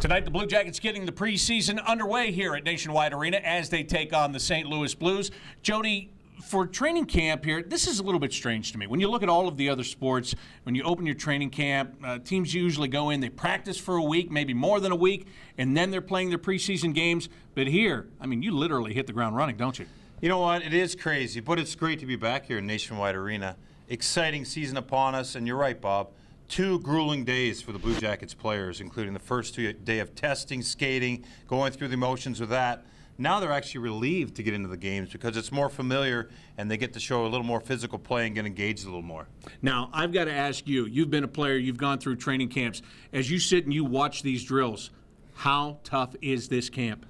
Tonight, the Blue Jackets getting the preseason underway here at Nationwide Arena as they take on the St. Louis Blues. Jody, for training camp here, this is a little bit strange to me. When you look at all of the other sports, when you open your training camp, teams usually go in, they practice for a week, maybe more than a week, and then they're playing their preseason games. But here, I mean, you literally hit the ground running, don't you? You know what? It is crazy, but it's great to be back here in Nationwide Arena. Exciting season upon us, and you're right, Bob. 2 grueling days for the Blue Jackets players, including the first day of testing, skating, going through the motions with that. Now they're actually relieved to get into the games because it's more familiar and they get to show a little more physical play and get engaged a little more. Now, I've got to ask you, you've been a player, you've gone through training camps. As you sit and you watch these drills, how tough is this camp?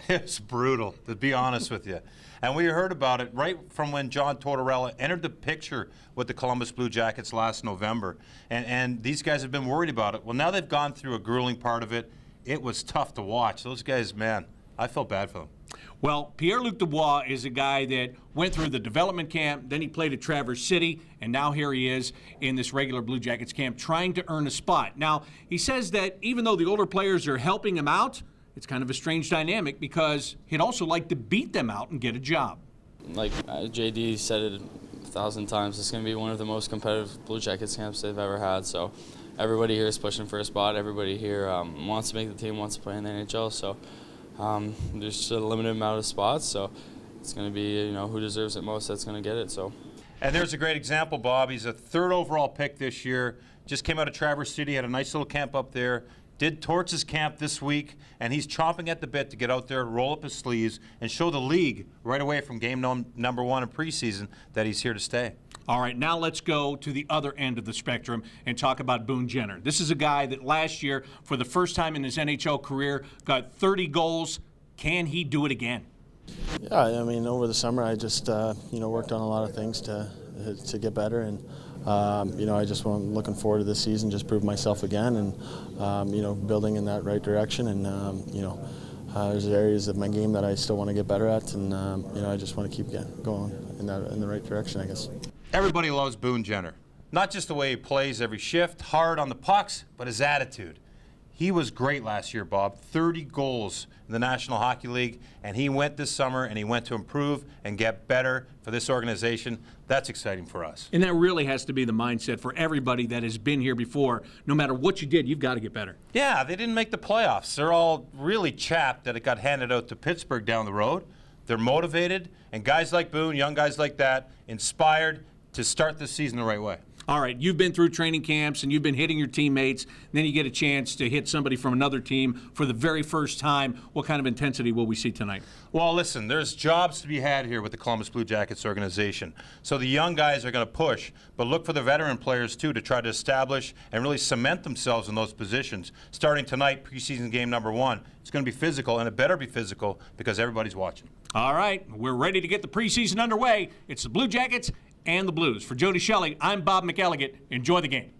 It's brutal, to be honest with you. And we heard about it right from when John Tortorella entered the picture with the Columbus Blue Jackets last November. And these guys have been worried about it. Well, now they've gone through a grueling part of it. It was tough to watch. Those guys, man, I felt bad for them. Well, Pierre-Luc Dubois is a guy that went through the development camp, then he played at Traverse City, and now here he is in this regular Blue Jackets camp trying to earn a spot. Now, he says that even though the older players are helping him out, it's kind of a strange dynamic because he'd also like to beat them out and get a job. Like JD said it 1,000 times, it's going to be one of the most competitive Blue Jackets camps they've ever had. So everybody here is pushing for a spot. Everybody here wants to make the team, wants to play in the NHL. So there's just a limited amount of spots. So it's going to be, who deserves it most that's going to get it. So. And there's a great example, Bob. He's a 3rd overall pick this year. Just came out of Traverse City, had a nice little camp up there. Did Torch's camp this week, and he's chomping at the bit to get out there, roll up his sleeves, and show the league right away from game number 1 in preseason that he's here to stay. All right, now let's go to the other end of the spectrum and talk about Boone Jenner. This is a guy that last year, for the first time in his NHL career, got 30 goals. Can he do it again? Yeah, I mean, over the summer I just, worked on a lot of things to get better, and I just am looking forward to this season, just prove myself again, and building in that right direction. And there's areas of my game that I still want to get better at, and I just want to keep going in the right direction, I guess. Everybody loves Boone Jenner. Not just the way he plays every shift, hard on the pucks, but his attitude. He was great last year, Bob. 30 goals in the National Hockey League, and he went this summer and he went to improve and get better for this organization. That's exciting for us. And that really has to be the mindset for everybody that has been here before. No matter what you did, you've got to get better. Yeah, they didn't make the playoffs. They're all really chapped that it got handed out to Pittsburgh down the road. They're motivated, and guys like Boone, young guys like that, inspired to start this season the right way. All right, you've been through training camps and you've been hitting your teammates, and then you get a chance to hit somebody from another team for the very first time. What kind of intensity will we see tonight? Well, listen, there's jobs to be had here with the Columbus Blue Jackets organization. So the young guys are going to push, but look for the veteran players, too, to try to establish and really cement themselves in those positions. Starting tonight, preseason game number 1, it's going to be physical, and it better be physical because everybody's watching. All right, we're ready to get the preseason underway. It's the Blue Jackets and the Blues. For Jody Shelley, I'm Bob McElligott. Enjoy the game.